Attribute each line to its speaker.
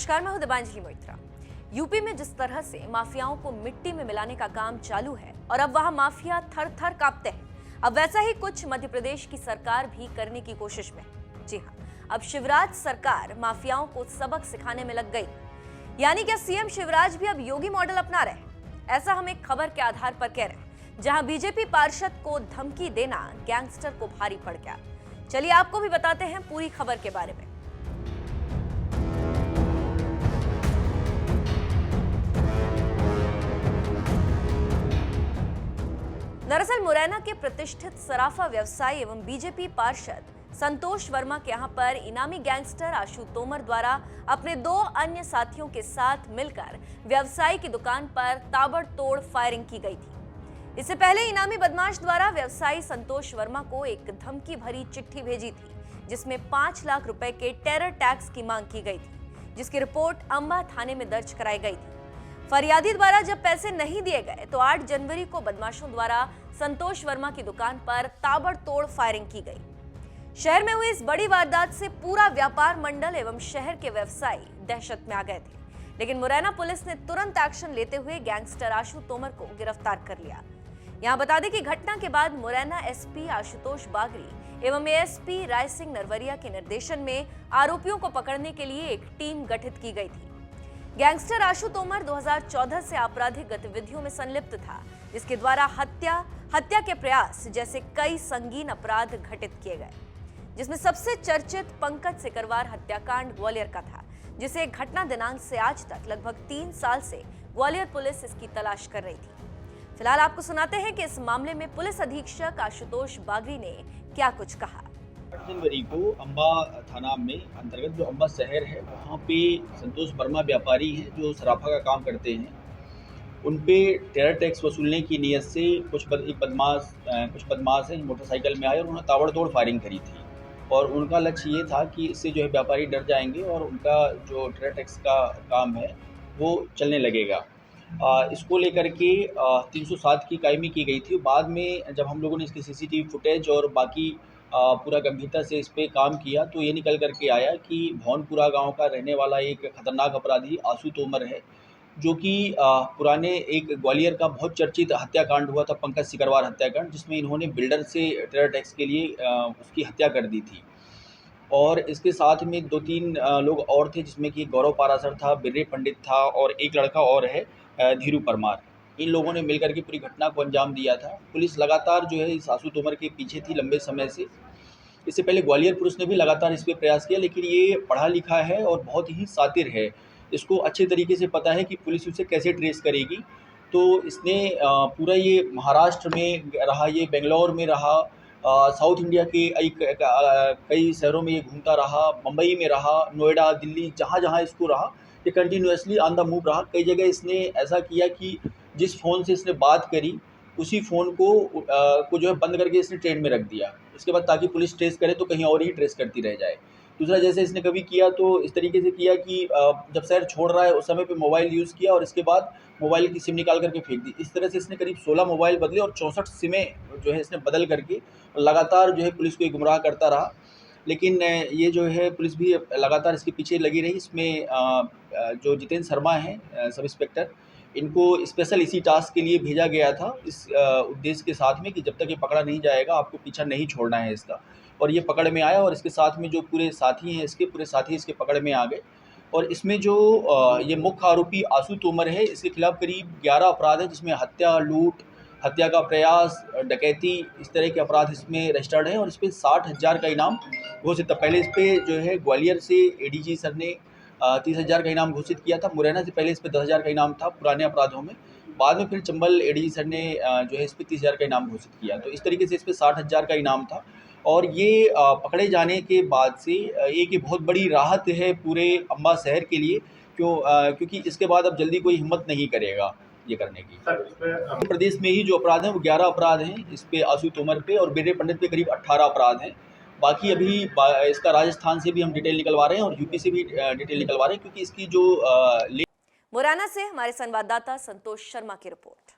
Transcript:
Speaker 1: नमस्कार, मैं हूं दिबांजलि मोइत्रा। यूपी में जिस तरह से माफियाओं को मिट्टी में मिलाने का काम चालू है और अब वहां माफिया थर थर कांपते हैं, अब वैसा ही कुछ मध्य प्रदेश की सरकार भी करने की कोशिश में है। जी हां, अब शिवराज सरकार माफियाओं को सबक सिखाने में लग गई। यानी क्या सीएम शिवराज भी अब योगी मॉडल अपना रहे हैं? ऐसा हम एक खबर के आधार पर कह रहे हैं, जहां बीजेपी पार्षद को धमकी देना गैंगस्टर को भारी पड़ गया। चलिए आपको भी बताते हैं पूरी खबर के बारे में। दरअसल मुरैना के प्रतिष्ठित सराफा व्यवसायी एवं बीजेपी पार्षद संतोष वर्मा के यहां पर इनामी गैंगस्टर आशु तोमर द्वारा अपने 2 अन्य साथियों के साथ मिलकर व्यवसायी की दुकान पर ताबड़तोड़ फायरिंग की गई थी। इससे पहले इनामी बदमाश द्वारा व्यवसायी संतोष वर्मा को एक धमकी भरी चिट्ठी भेजी थी, जिसमें 5 लाख रुपए के टेरर टैक्स की मांग की गई थी, जिसकी रिपोर्ट अंबा थाने में दर्ज कराई गई थी। फरियादी द्वारा जब पैसे नहीं दिए गए तो 8 जनवरी को बदमाशों द्वारा संतोष वर्मा की दुकान पर ताबड़तोड़ फायरिंग की गई। शहर में हुई इस बड़ी वारदात से पूरा व्यापार मंडल एवं शहर के व्यवसायी दहशत में आ गए थे, लेकिन मुरैना पुलिस ने तुरंत एक्शन लेते हुए गैंगस्टर आशु तोमर को गिरफ्तार कर लिया। यहां बता दें कि घटना के बाद मुरैना एसपी आशुतोष बागरी एवं एएसपी राय सिंह नरवरिया के निर्देशन में आरोपियों को पकड़ने के लिए एक टीम गठित की गई थी। गैंगस्टर आशु तोमर 2014 से आपराधिक गतिविधियों में संलिप्त था, जिसके द्वारा हत्या के प्रयास जैसे कई संगीन अपराध घटित किए गए, जिसमें सबसे चर्चित पंकज सिकरवार हत्याकांड ग्वालियर का था, जिसे घटना दिनांक से आज तक लगभग 3 साल से ग्वालियर पुलिस इसकी तलाश कर रही थी। फिलहाल आपको सुनाते हैं कि इस मामले में पुलिस अधीक्षक आशुतोष बागरी ने क्या कुछ कहा।
Speaker 2: 8 जनवरी को अंबा थाना में अंतर्गत जो अंबा शहर है, वहाँ पे संतोष वर्मा व्यापारी हैं जो सराफा का काम करते हैं। उन पे टेरर टैक्स वसूलने की नीयत से कुछ बदमाश हैं मोटरसाइकिल में आए और उन्होंने ताबड़तोड़ फायरिंग करी थी। और उनका लक्ष्य ये था कि इससे जो है व्यापारी डर जाएंगे और उनका जो टेरर टैक्स का काम है वो चलने लगेगा। इसको लेकर के 307 की कायमी की गई थी। बाद में जब हम लोगों ने इसकी सीसीटीवी फुटेज और बाकी पूरा गंभीरता से इस पे काम किया तो ये निकल करके आया कि भौनपुरा गांव का रहने वाला एक खतरनाक अपराधी आशु तोमर है, जो कि पुराने एक ग्वालियर का बहुत चर्चित हत्याकांड हुआ था, पंकज सिकरवार हत्याकांड, जिसमें इन्होंने बिल्डर से टेरर टैक्स के लिए उसकी हत्या कर दी थी। और इसके साथ में 2-3 लोग और थे, जिसमें कि गौरव पारासर था, बिर्रे पंडित था और एक लड़का और है धीरू परमार। इन लोगों ने मिलकर के पूरी घटना को अंजाम दिया था। पुलिस लगातार जो है इस आशु तोमर के पीछे थी लंबे समय से। इससे पहले ग्वालियर पुलिस ने भी लगातार इस पे प्रयास किया, लेकिन ये पढ़ा लिखा है और बहुत ही शातिर है। इसको अच्छे तरीके से पता है कि पुलिस उसे कैसे ट्रेस करेगी। तो इसने पूरा ये महाराष्ट्र में रहा, ये बेंगलोर में रहा, साउथ इंडिया के कई शहरों में ये घूमता रहा, मुंबई में रहा, नोएडा, दिल्ली, जहाँ जहाँ इसको रहा, ये कंटिन्यूसली ऑन द मूव रहा। कई जगह इसने ऐसा किया कि जिस फ़ोन से इसने बात करी उसी फ़ोन को जो है बंद करके इसने ट्रेन में रख दिया। इसके बाद ताकि पुलिस ट्रेस करे तो कहीं और ही ट्रेस करती रह जाए। दूसरा, जैसे इसने कभी किया तो इस तरीके से किया कि जब शहर छोड़ रहा है उस समय पे मोबाइल यूज़ किया और इसके बाद मोबाइल की सिम निकाल करके फेंक दी। इस तरह से इसने करीब 16 मोबाइल बदले और 64 सिमें जो है इसने बदल करके लगातार जो है पुलिस को गुमराह करता रहा। लेकिन ये जो है पुलिस भी लगातार इसके पीछे लगी रही। इसमें जो जितेंद्र शर्मा हैं सब इंस्पेक्टर, इनको स्पेशल इसी टास्क के लिए भेजा गया था, इस उद्देश्य के साथ में कि जब तक ये पकड़ा नहीं जाएगा आपको पीछा नहीं छोड़ना है इसका। और ये पकड़ में आया और इसके साथ में जो पूरे साथी हैं पूरे साथी इसके पकड़ में आ गए। और इसमें जो ये मुख्य आरोपी आशु तोमर है, इसके खिलाफ करीब 11 अपराध हैं, जिसमें हत्या, लूट, हत्या का प्रयास, डकैती, इस तरह के अपराध इसमें रजिस्टर्ड हैं। और इस पर 60,000 का इनाम घोषित था। पहले इस पर जो है ग्वालियर से एडीजी सर ने 30,000 का इनाम घोषित किया था। मुरैना से पहले इस पर 10,000 का इनाम था पुराने अपराधों में। बाद में फिर चंबल एडीजी सर ने जो है इस पर 30,000 का इनाम घोषित किया। तो इस तरीके से इस पर 60,000 का इनाम था। और ये पकड़े जाने के बाद से एक बहुत बड़ी राहत है पूरे अंबा शहर के लिए, क्योंकि इसके बाद अब जल्दी कोई हिम्मत नहीं करेगा ये करने की। प्रदेश में ही जो अपराध हैं वो 11 अपराध हैं इस पे आशु तोमर पे, और बिर्रे पंडित पे करीब 18 अपराध हैं। बाकी अभी इसका राजस्थान से भी हम डिटेल निकलवा रहे हैं और यूपी से भी डिटेल निकलवा रहे हैं, क्योंकि इसकी जो
Speaker 1: मुरैना से हमारे संवाददाता संतोष शर्मा की रिपोर्ट।